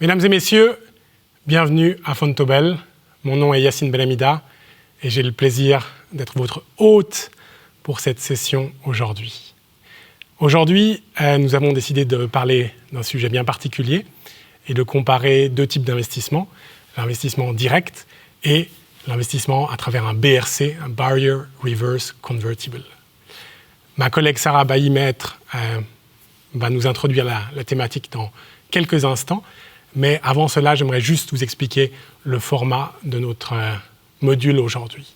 Mesdames et messieurs, bienvenue à Fontobel. Mon nom est Yacine Benhamida et j'ai le plaisir d'être votre hôte pour cette session aujourd'hui. Aujourd'hui, nous avons décidé de parler d'un sujet bien particulier et de comparer deux types d'investissements, l'investissement direct et l'investissement à travers un BRC, un Barrier Reverse Convertible. Ma collègue Sarah Bailly-Maître va nous introduire la thématique dans quelques instants, mais avant cela, j'aimerais juste vous expliquer le format de notre module aujourd'hui.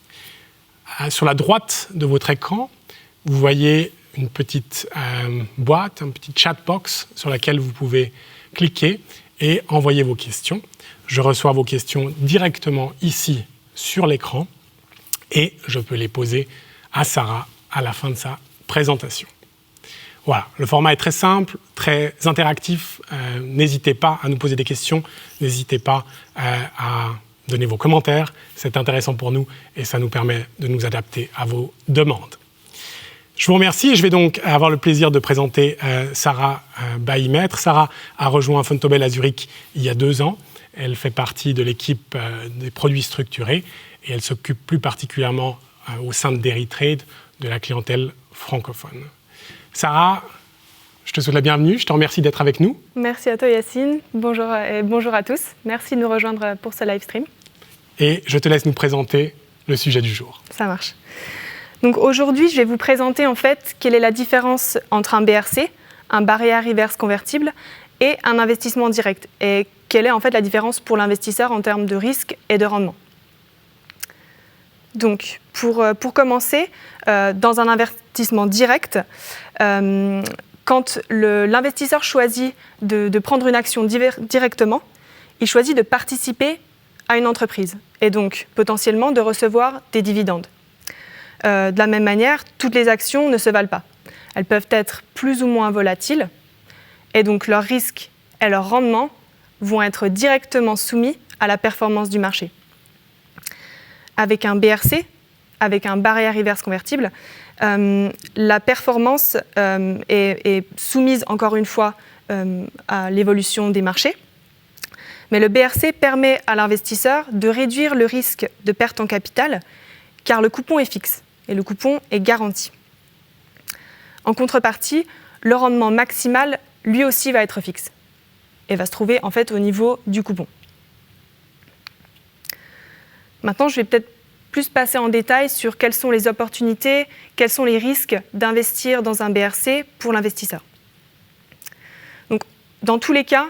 Sur la droite de votre écran, vous voyez une petite boîte, une petite chatbox sur laquelle vous pouvez cliquer et envoyer vos questions. Je reçois vos questions directement ici sur l'écran et je peux les poser à Sarah à la fin de sa présentation. Voilà, le format est très simple, très interactif. N'hésitez pas à nous poser des questions, n'hésitez pas à donner vos commentaires. C'est intéressant pour nous et ça nous permet de nous adapter à vos demandes. Je vous remercie et je vais donc avoir le plaisir de présenter Sarah Bailly-Maître. Sarah a rejoint Fontobel à Zurich il y a 2 ans. Elle fait partie de l'équipe des produits structurés et elle s'occupe plus particulièrement au sein de Deritrade de la clientèle francophone. Sarah, je te souhaite la bienvenue, je te remercie d'être avec nous. Merci à toi Yacine, bonjour à tous. Merci de nous rejoindre pour ce live stream. Et je te laisse nous présenter le sujet du jour. Ça marche. Donc aujourd'hui, je vais vous présenter en fait quelle est la différence entre un BRC, un Barrier Reverse Convertible, et un investissement direct. Et quelle est en fait la différence pour l'investisseur en termes de risque et de rendement. Donc pour commencer, dans un investissement direct, quand l'investisseur choisit de prendre une action directement, il choisit de participer à une entreprise et donc potentiellement de recevoir des dividendes. De la même manière, toutes les actions ne se valent pas. Elles peuvent être plus ou moins volatiles et donc leurs risques et leurs rendements vont être directement soumis à la performance du marché. Avec un BRC, avec un Barrier Reverse Convertible, la performance est soumise encore une fois à l'évolution des marchés. Mais le BRC permet à l'investisseur de réduire le risque de perte en capital car le coupon est fixe et le coupon est garanti. En contrepartie, le rendement maximal, lui aussi, va être fixe et va se trouver en fait au niveau du coupon. Maintenant, je vais peut-être plus passer en détail sur quelles sont les opportunités, quels sont les risques d'investir dans un BRC pour l'investisseur. Donc, dans tous les cas,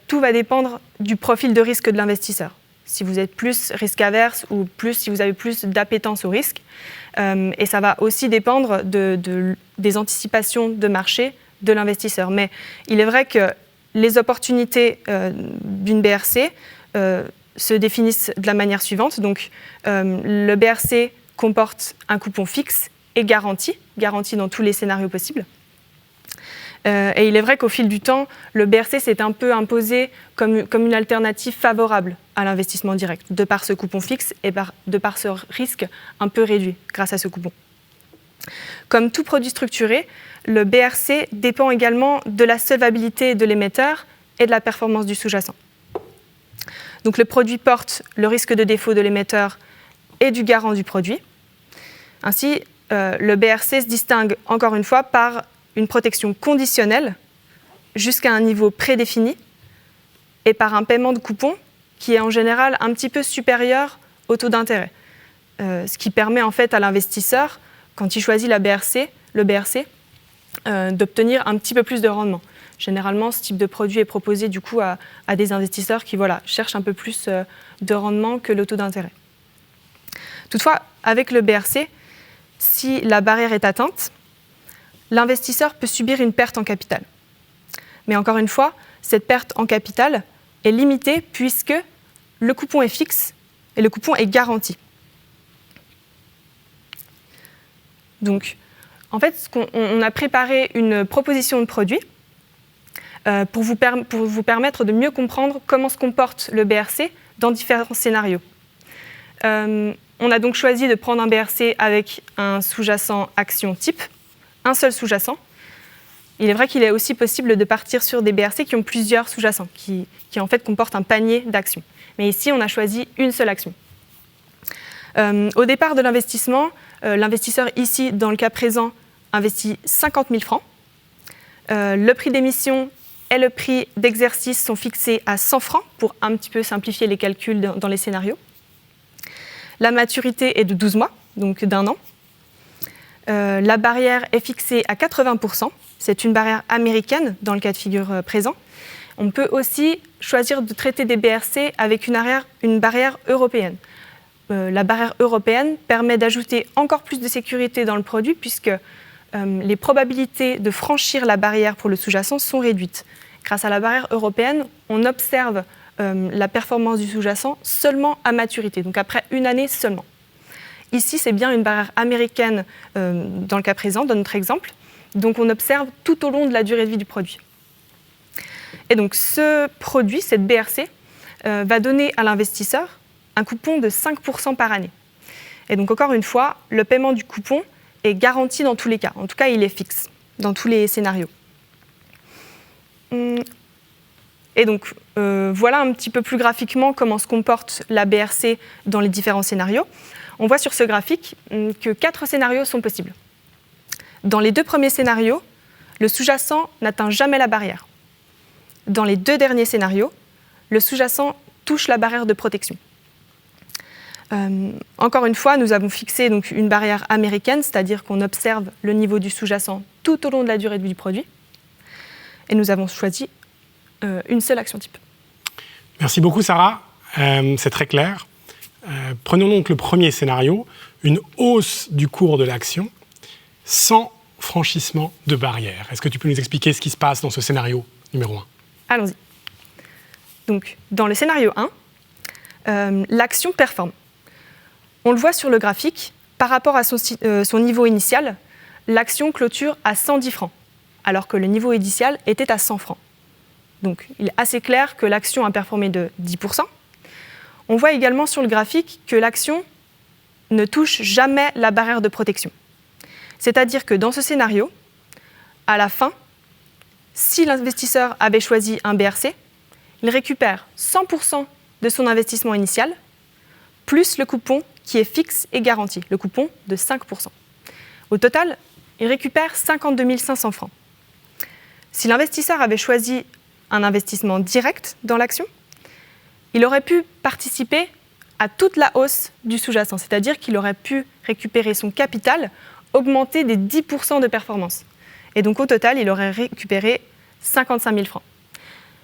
tout va dépendre du profil de risque de l'investisseur. Si vous êtes plus risque averse ou si vous avez plus d'appétence au risque. Et ça va aussi dépendre des anticipations de marché de l'investisseur. Mais il est vrai que les opportunités d'une BRC se définissent de la manière suivante. Donc, le BRC comporte un coupon fixe et garanti dans tous les scénarios possibles. Et il est vrai qu'au fil du temps, le BRC s'est un peu imposé comme une alternative favorable à l'investissement direct, de par ce coupon fixe et de par ce risque un peu réduit grâce à ce coupon. Comme tout produit structuré, le BRC dépend également de la solvabilité de l'émetteur et de la performance du sous-jacent. Donc le produit porte le risque de défaut de l'émetteur et du garant du produit. Ainsi, le BRC se distingue encore une fois par une protection conditionnelle jusqu'à un niveau prédéfini et par un paiement de coupon qui est en général un petit peu supérieur au taux d'intérêt. Ce qui permet en fait à l'investisseur, quand il choisit le BRC, d'obtenir un petit peu plus de rendement. Généralement, ce type de produit est proposé du coup à des investisseurs qui cherchent un peu plus de rendement que le taux d'intérêt. Toutefois, avec le BRC, si la barrière est atteinte, l'investisseur peut subir une perte en capital. Mais encore une fois, cette perte en capital est limitée puisque le coupon est fixe et le coupon est garanti. Donc, en fait, on a préparé une proposition de produit pour vous permettre de mieux comprendre comment se comporte le BRC dans différents scénarios. On a donc choisi de prendre un BRC avec un sous-jacent action type, un seul sous-jacent, il est vrai qu'il est aussi possible de partir sur des BRC qui ont plusieurs sous-jacents, qui en fait comportent un panier d'actions. Mais ici, on a choisi une seule action. Au départ de l'investissement, l'investisseur ici, dans le cas présent, investit 50 000 francs. Le prix d'émission et le prix d'exercice sont fixés à 100 francs pour un petit peu simplifier les calculs dans les scénarios. La maturité est de 12 mois, donc d'1 an. La barrière est fixée à 80%. C'est une barrière américaine dans le cas de figure présent. On peut aussi choisir de traiter des BRC avec une barrière européenne. La barrière européenne permet d'ajouter encore plus de sécurité dans le produit puisque les probabilités de franchir la barrière pour le sous-jacent sont réduites. Grâce à la barrière européenne, on observe la performance du sous-jacent seulement à maturité, donc après 1 année seulement. Ici, c'est bien une barrière américaine dans le cas présent, dans notre exemple, donc on observe tout au long de la durée de vie du produit. Et donc ce produit, cette BRC, va donner à l'investisseur un coupon de 5% par année. Et donc encore une fois, le paiement du coupon est garanti dans tous les cas. En tout cas, il est fixe dans tous les scénarios. Et donc voilà un petit peu plus graphiquement comment se comporte la BRC dans les différents scénarios. On voit sur ce graphique que 4 scénarios sont possibles. Dans les 2 premiers scénarios, le sous-jacent n'atteint jamais la barrière. Dans les 2 derniers scénarios, le sous-jacent touche la barrière de protection. Encore une fois, nous avons fixé donc une barrière américaine, c'est-à-dire qu'on observe le niveau du sous-jacent tout au long de la durée de vie du produit. Et nous avons choisi une seule action type. Merci beaucoup, Sarah. C'est très clair. Prenons donc le premier scénario, une hausse du cours de l'action sans franchissement de barrière. Est-ce que tu peux nous expliquer ce qui se passe dans ce scénario numéro 1 ? Allons-y. Donc, dans le scénario 1, l'action performe. On le voit sur le graphique, par rapport à son niveau initial, l'action clôture à 110 francs, alors que le niveau initial était à 100 francs. Donc, il est assez clair que l'action a performé de 10%. On voit également sur le graphique que l'action ne touche jamais la barrière de protection. C'est-à-dire que dans ce scénario, à la fin, si l'investisseur avait choisi un BRC, il récupère 100% de son investissement initial, plus le coupon qui est fixe et garanti, le coupon de 5%. Au total, il récupère 52 500 francs. Si l'investisseur avait choisi un investissement direct dans l'action, il aurait pu participer à toute la hausse du sous-jacent, c'est-à-dire qu'il aurait pu récupérer son capital augmenté des 10% de performance. Et donc au total, il aurait récupéré 55 000 francs.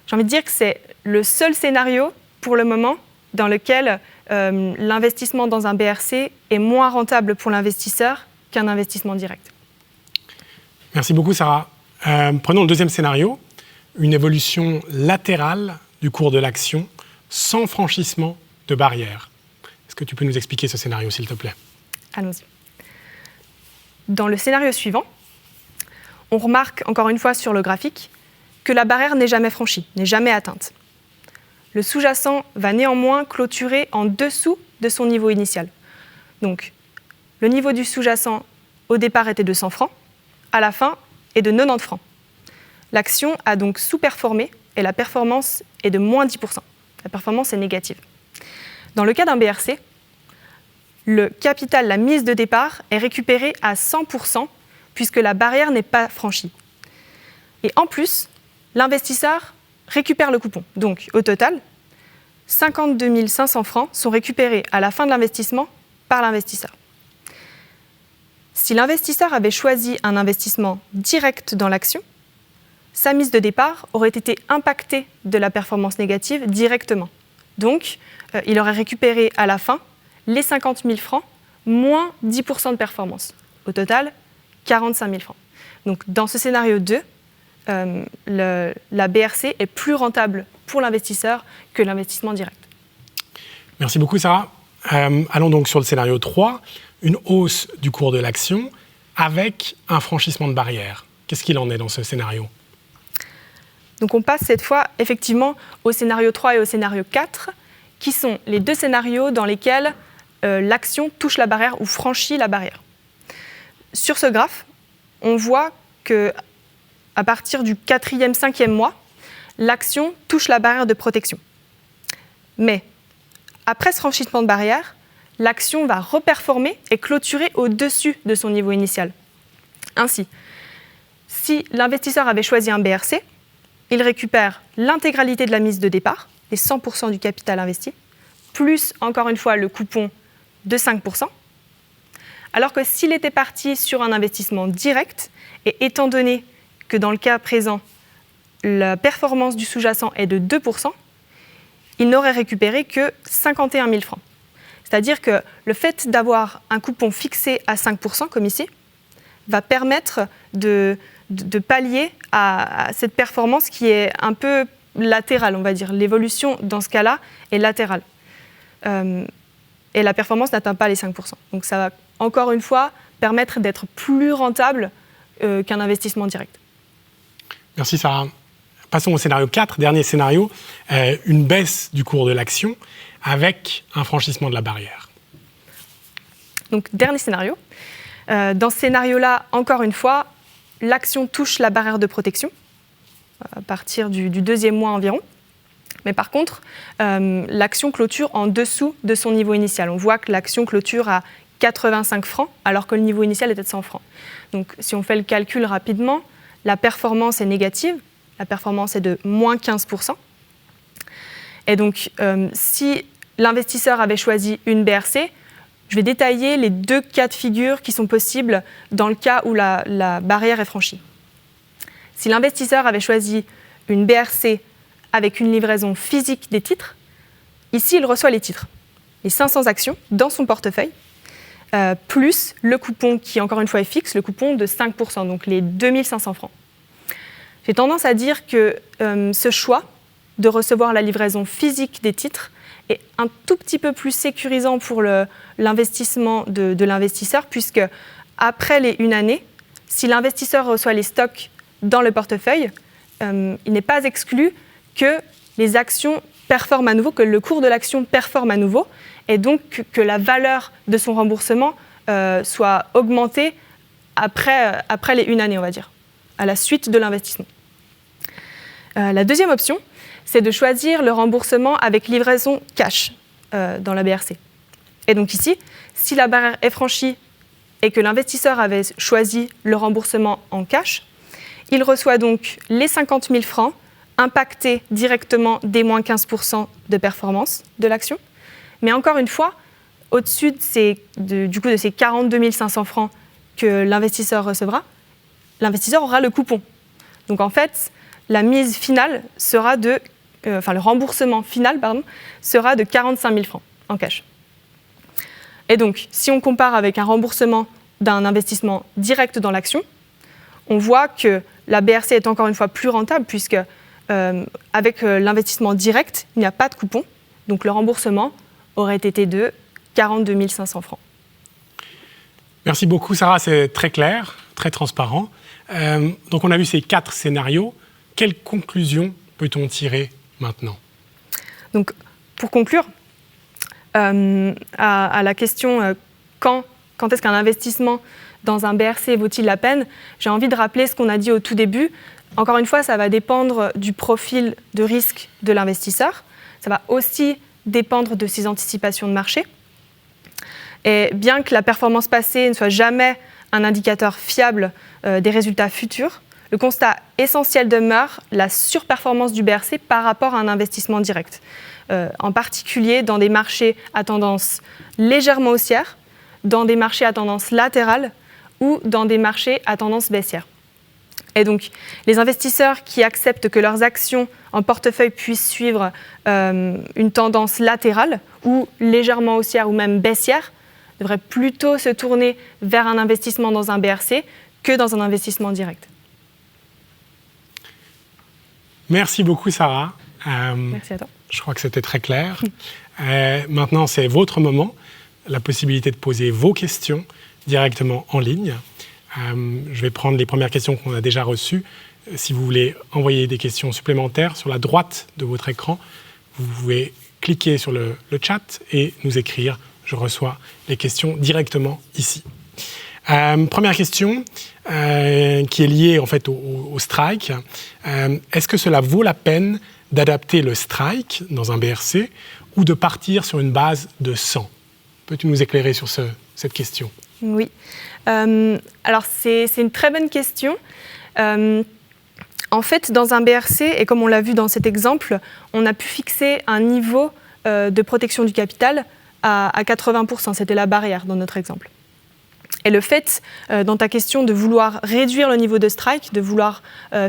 J'ai envie de dire que c'est le seul scénario, pour le moment, dans lequel l'investissement dans un BRC est moins rentable pour l'investisseur qu'un investissement direct. Merci beaucoup, Sarah. Prenons le deuxième scénario, une évolution latérale du cours de l'action sans franchissement de barrière. Est-ce que tu peux nous expliquer ce scénario, s'il te plaît ? Allons-y. Dans le scénario suivant, on remarque encore une fois sur le graphique que la barrière n'est jamais franchie, n'est jamais atteinte. Le sous-jacent va néanmoins clôturer en dessous de son niveau initial. Donc, le niveau du sous-jacent au départ était de 100 francs, à la fin est de 90 francs. L'action a donc sous-performé et la performance est de moins 10%. La performance est négative. Dans le cas d'un BRC, le capital, la mise de départ, est récupéré à 100% puisque la barrière n'est pas franchie. Et en plus, l'investisseur récupère le coupon. Donc, au total, 52 500 francs sont récupérés à la fin de l'investissement par l'investisseur. Si l'investisseur avait choisi un investissement direct dans l'action, sa mise de départ aurait été impactée de la performance négative directement. Donc, il aurait récupéré à la fin les 50 000 francs moins 10% de performance. Au total, 45 000 francs. Donc, dans ce scénario 2, la BRC est plus rentable pour l'investisseur que l'investissement direct. Merci beaucoup, Sarah. Allons donc sur le scénario 3, une hausse du cours de l'action avec un franchissement de barrière. Qu'est-ce qu'il en est dans ce scénario ? Donc on passe cette fois effectivement au scénario 3 et au scénario 4, qui sont les 2 scénarios dans lesquels l'action touche la barrière ou franchit la barrière. Sur ce graphe, on voit que à partir du 4e, 5e mois, l'action touche la barrière de protection. Mais après ce franchissement de barrière, l'action va reperformer et clôturer au-dessus de son niveau initial. Ainsi, si l'investisseur avait choisi un BRC, il récupère l'intégralité de la mise de départ, les 100% du capital investi, plus, encore une fois, le coupon de 5%, alors que s'il était parti sur un investissement direct, et étant donné que dans le cas présent, la performance du sous-jacent est de 2%, il n'aurait récupéré que 51 000 francs. C'est-à-dire que le fait d'avoir un coupon fixé à 5%, comme ici, va permettre de pallier à cette performance qui est un peu latérale, on va dire. L'évolution, dans ce cas-là, est latérale. Et la performance n'atteint pas les 5%. Donc ça va, encore une fois, permettre d'être plus rentable qu'un investissement direct. Merci Sarah. Passons au scénario 4, dernier scénario, une baisse du cours de l'action avec un franchissement de la barrière. Donc, dernier scénario. Dans ce scénario-là, encore une fois, l'action touche la barrière de protection à partir du 2e mois environ. Mais par contre, l'action clôture en dessous de son niveau initial. On voit que l'action clôture à 85 francs, alors que le niveau initial était de 100 francs. Donc, si on fait le calcul rapidement, la performance est négative. La performance est de moins 15%. Et donc, si l'investisseur avait choisi une BRC, je vais détailler les 2 cas de figure qui sont possibles dans le cas où la barrière est franchie. Si l'investisseur avait choisi une BRC avec une livraison physique des titres, ici, il reçoit les titres, les 500 actions dans son portefeuille, plus le coupon qui, encore une fois, est fixe, le coupon de 5%, donc les 2500 francs. J'ai tendance à dire que ce choix de recevoir la livraison physique des titres est un tout petit peu plus sécurisant pour l'investissement de l'investisseur, puisque après les 1 année, si l'investisseur reçoit les stocks dans le portefeuille, il n'est pas exclu que les actions performent à nouveau, que le cours de l'action performe à nouveau, et donc que la valeur de son remboursement soit augmentée après les 1 année, on va dire, à la suite de l'investissement. La deuxième option, c'est de choisir le remboursement avec livraison cash dans la BRC. Et donc ici, si la barrière est franchie et que l'investisseur avait choisi le remboursement en cash, il reçoit donc les 50 000 francs impactés directement des moins 15% de performance de l'action. Mais encore une fois, au-dessus de ces 42 500 francs que l'investisseur recevra, l'investisseur aura le coupon. Donc en fait, la mise finale sera le remboursement final sera de 45 000 francs en cash. Et donc, si on compare avec un remboursement d'un investissement direct dans l'action, on voit que la BRC est encore une fois plus rentable puisque avec l'investissement direct, il n'y a pas de coupon. Donc le remboursement aurait été de 42 500 francs. Merci beaucoup Sarah, c'est très clair, très transparent. Donc on a vu ces 4 scénarios. Quelles conclusions peut-on tirer maintenant ? Donc pour conclure, à la question quand est-ce qu'un investissement dans un BRC vaut-il la peine, j'ai envie de rappeler ce qu'on a dit au tout début. Encore une fois, ça va dépendre du profil de risque de l'investisseur. Ça va aussi dépendre de ses anticipations de marché. Et bien que la performance passée ne soit jamais un indicateur fiable des résultats futurs, le constat essentiel demeure la surperformance du BRC par rapport à un investissement direct, en particulier dans des marchés à tendance légèrement haussière, dans des marchés à tendance latérale ou dans des marchés à tendance baissière. Et donc, les investisseurs qui acceptent que leurs actions en portefeuille puissent suivre une tendance latérale ou légèrement haussière ou même baissière devraient plutôt se tourner vers un investissement dans un BRC que dans un investissement direct. Merci beaucoup Sarah. Merci à toi. Je crois que c'était très clair. Maintenant, c'est votre moment, la possibilité de poser vos questions directement en ligne. Je vais prendre les premières questions qu'on a déjà reçues. Si vous voulez envoyer des questions supplémentaires, sur la droite de votre écran, vous pouvez cliquer sur le chat et nous écrire. Je reçois les questions directement ici. Première question qui est liée en fait au strike. Est-ce que cela vaut la peine d'adapter le strike dans un BRC ou de partir sur une base de 100 ? Peux-tu nous éclairer sur cette question ? Oui. Alors, c'est une très bonne question. En fait, dans un BRC, et comme on l'a vu dans cet exemple, on a pu fixer un niveau de protection du capital à 80%. C'était la barrière dans notre exemple. Et le fait, dans ta question, de vouloir réduire le niveau de strike, de vouloir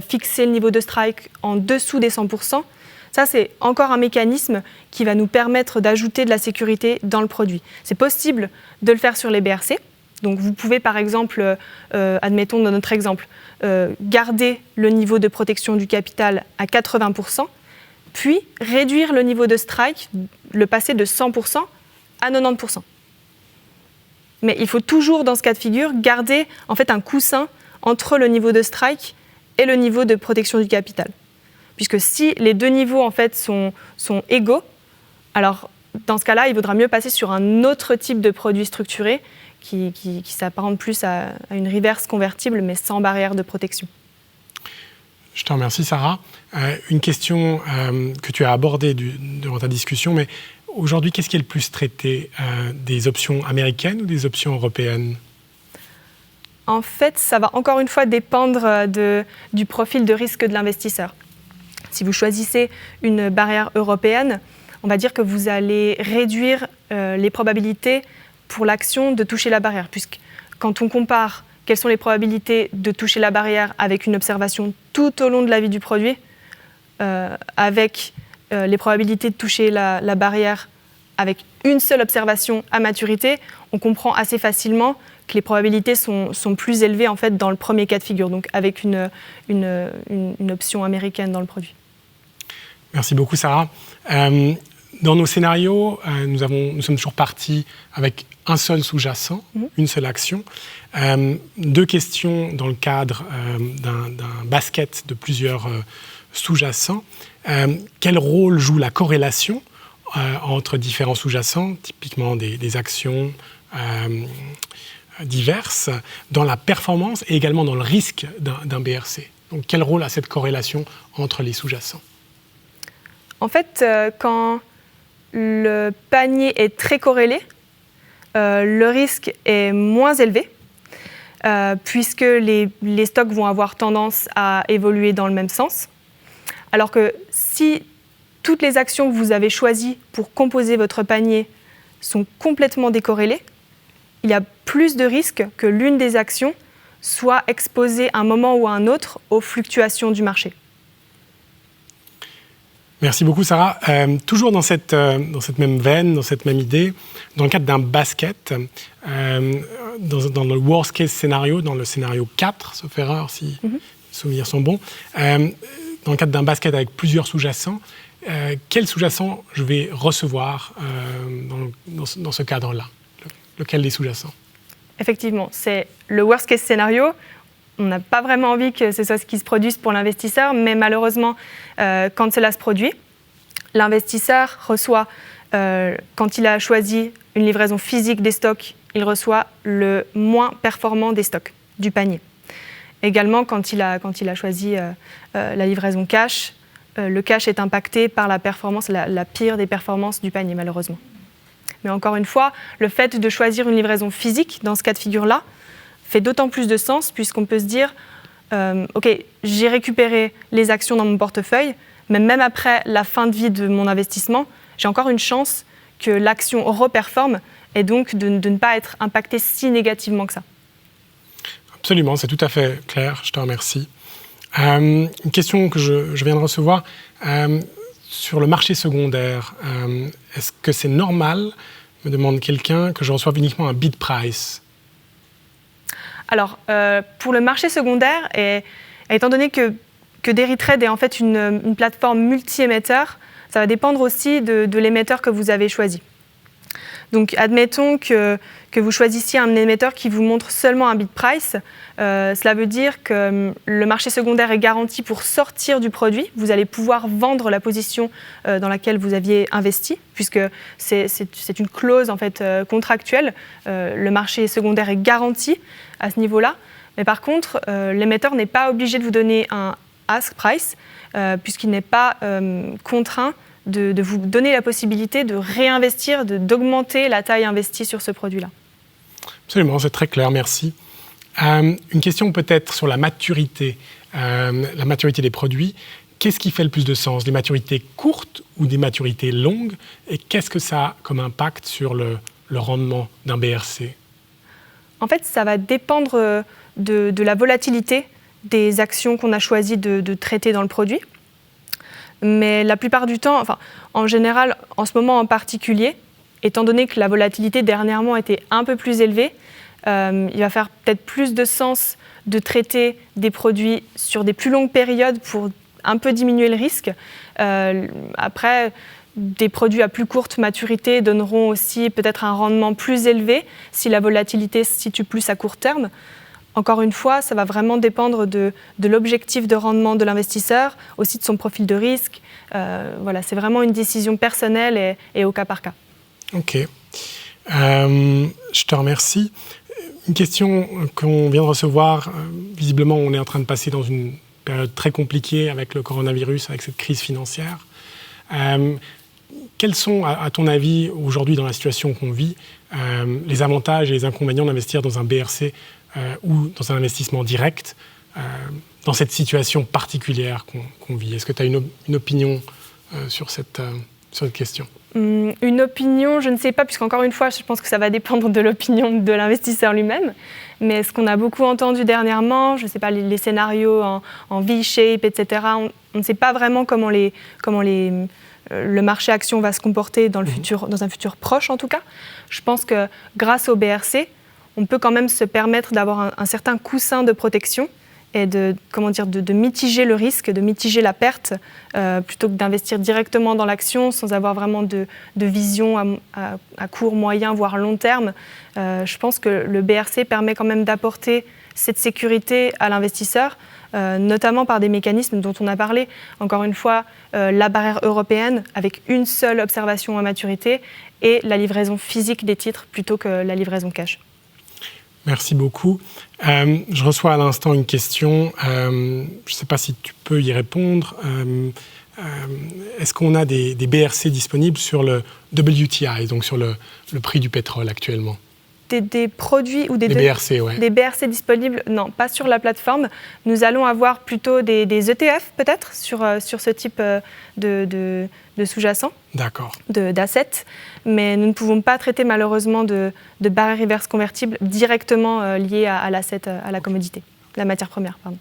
fixer le niveau de strike en dessous des 100%, ça, c'est encore un mécanisme qui va nous permettre d'ajouter de la sécurité dans le produit. C'est possible de le faire sur les BRC. Donc, vous pouvez, par exemple, admettons dans notre exemple, garder le niveau de protection du capital à 80%, puis réduire le niveau de strike, le passer de 100% à 90%. Mais il faut toujours, dans ce cas de figure, garder en fait, un coussin entre le niveau de strike et le niveau de protection du capital. Puisque si les deux niveaux en fait, sont égaux, alors dans ce cas-là, il vaudra mieux passer sur un autre type de produit structuré qui s'apparente plus à une reverse convertible, mais sans barrière de protection. Je te remercie, Sarah. Une question que tu as abordée durant ta discussion, mais aujourd'hui, qu'est-ce qui est le plus traité, des options américaines ou des options européennes ? En fait, ça va encore une fois dépendre du profil de risque de l'investisseur. Si vous choisissez une barrière européenne, on va dire que vous allez réduire les probabilités pour l'action de toucher la barrière, puisque quand on compare quelles sont les probabilités de toucher la barrière avec une observation tout au long de la vie du produit, avec les probabilités de toucher la barrière avec une seule observation à maturité, on comprend assez facilement que les probabilités sont plus élevées en fait, dans le premier cas de figure, donc avec une option américaine dans le produit. Merci beaucoup, Sarah. Dans nos scénarios, nous sommes toujours partis avec un seul sous-jacent, une seule action. 2 questions dans le cadre d'un basket de plusieurs sous-jacents. Quel rôle joue la corrélation entre différents sous-jacents, typiquement des actions diverses, dans la performance et également dans le risque d'un BRC ? Donc, quel rôle a cette corrélation entre les sous-jacents ? En fait, quand le panier est très corrélé, le risque est moins élevé, puisque les stocks vont avoir tendance à évoluer dans le même sens. Alors que si toutes les actions que vous avez choisies pour composer votre panier sont complètement décorrélées, il y a plus de risques que l'une des actions soit exposée à un moment ou à un autre aux fluctuations du marché. Merci beaucoup, Sarah. Toujours dans cette même veine, dans cette même idée, dans le cadre d'un basket, dans le worst case scénario, dans le scénario 4, sauf erreur si les souvenirs sont bons, dans le cadre d'un basket avec plusieurs sous-jacents, quel sous-jacent je vais recevoir dans ce cadre-là ? Lequel des sous-jacents ? Effectivement, c'est le worst case scénario. On n'a pas vraiment envie que ce soit ce qui se produise pour l'investisseur, mais malheureusement, quand cela se produit, l'investisseur reçoit, quand il a choisi une livraison physique des stocks, il reçoit le moins performant des stocks du panier. Également, quand il a choisi la livraison cash, le cash est impacté par la performance, la pire des performances du panier, malheureusement. Mais encore une fois, le fait de choisir une livraison physique, dans ce cas de figure-là, fait d'autant plus de sens puisqu'on peut se dire ok, j'ai récupéré les actions dans mon portefeuille, mais même après la fin de vie de mon investissement, j'ai encore une chance que l'action reperforme et donc de ne pas être impacté si négativement que ça. Absolument, c'est tout à fait clair, je te remercie. Une question que je viens de recevoir, sur le marché secondaire, est-ce que c'est normal, me demande quelqu'un, que je reçoive uniquement un bid price ? Alors, pour le marché secondaire, et étant donné que Deritrade est en fait une plateforme multi-émetteur, ça va dépendre aussi de l'émetteur que vous avez choisi. Donc, admettons que vous choisissiez un émetteur qui vous montre seulement un bid price. Cela veut dire que le marché secondaire est garanti pour sortir du produit. Vous allez pouvoir vendre la position dans laquelle vous aviez investi, puisque c'est une clause en fait, contractuelle. Le marché secondaire est garanti à ce niveau-là. Mais par contre, l'émetteur n'est pas obligé de vous donner un ask price, puisqu'il n'est pas contraint de vous donner la possibilité de réinvestir, d'augmenter la taille investie sur ce produit-là. Absolument, c'est très clair, merci. Une question peut-être sur la maturité des produits. Qu'est-ce qui fait le plus de sens, des maturités courtes ou des maturités longues? Et qu'est-ce que ça a comme impact sur le rendement d'un BRC? En fait, ça va dépendre de la volatilité des actions qu'on a choisi de traiter dans le produit. Mais la plupart du temps, enfin, en général, en ce moment en particulier, étant donné que la volatilité dernièrement était un peu plus élevée, il va faire peut-être plus de sens de traiter des produits sur des plus longues périodes pour un peu diminuer le risque. Après, des produits à plus courte maturité donneront aussi peut-être un rendement plus élevé si la volatilité se situe plus à court terme. Encore une fois, ça va vraiment dépendre de l'objectif de rendement de l'investisseur, aussi de son profil de risque. Voilà, c'est vraiment une décision personnelle et au cas par cas. Ok. Je te remercie. Une question qu'on vient de recevoir. Visiblement, on est en train de passer dans une période très compliquée avec le coronavirus, avec cette crise financière. Quels sont, à ton avis, aujourd'hui dans la situation qu'on vit, les avantages et les inconvénients d'investir dans un BRC ou dans un investissement direct dans cette situation particulière qu'on vit? Est-ce que tu as une opinion sur cette question? Une opinion, je ne sais pas, puisqu'encore une fois, je pense que ça va dépendre de l'opinion de l'investisseur lui-même. Mais ce qu'on a beaucoup entendu dernièrement, je ne sais pas, les scénarios en V-shape, etc., on ne sait pas vraiment comment le marché action va se comporter dans un futur proche, en tout cas. Je pense que grâce au BRC, on peut quand même se permettre d'avoir un certain coussin de protection et de mitiger le risque, de mitiger la perte, plutôt que d'investir directement dans l'action sans avoir vraiment de vision à court, moyen, voire long terme. Je pense que le BRC permet quand même d'apporter cette sécurité à l'investisseur, notamment par des mécanismes dont on a parlé. Encore une fois, la barrière européenne avec une seule observation à maturité et la livraison physique des titres plutôt que la livraison cash. Merci beaucoup. Je reçois à l'instant une question. Je ne sais pas si tu peux y répondre. Est-ce qu'on a des BRC disponibles sur le WTI, donc sur le prix du pétrole actuellement? Des produits ou des BRC, ouais. Des BRC disponibles? Non, pas sur la plateforme. Nous allons avoir plutôt des ETF peut-être sur ce type de sous-jacent, d'assets, mais nous ne pouvons pas traiter malheureusement de barrières reverse convertibles directement liées à l'asset, à la commodité, la matière première, pardon.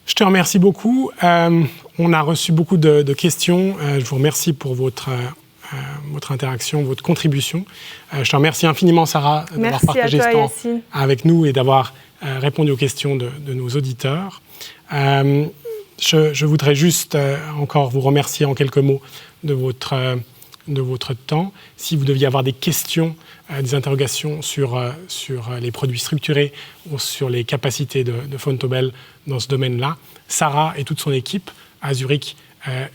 Je te remercie beaucoup. On a reçu beaucoup de questions. Je vous remercie pour votre interaction, votre contribution. Je te remercie infiniment, Sarah, d'avoir partagé ce temps avec nous et d'avoir répondu aux questions de nos auditeurs. Je voudrais juste encore vous remercier en quelques mots de votre temps. Si vous deviez avoir des questions, des interrogations sur les produits structurés ou sur les capacités de Vontobel dans ce domaine-là, Sarah et toute son équipe à Zurich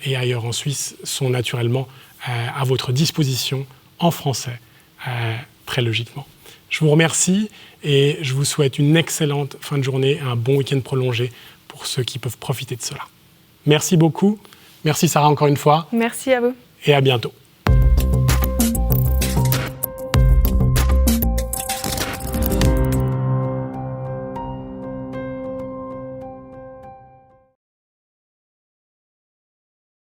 et ailleurs en Suisse sont naturellement à votre disposition en français, très logiquement. Je vous remercie et je vous souhaite une excellente fin de journée et un bon week-end prolongé pour ceux qui peuvent profiter de cela. Merci beaucoup. Merci Sarah encore une fois. Merci à vous. Et à bientôt.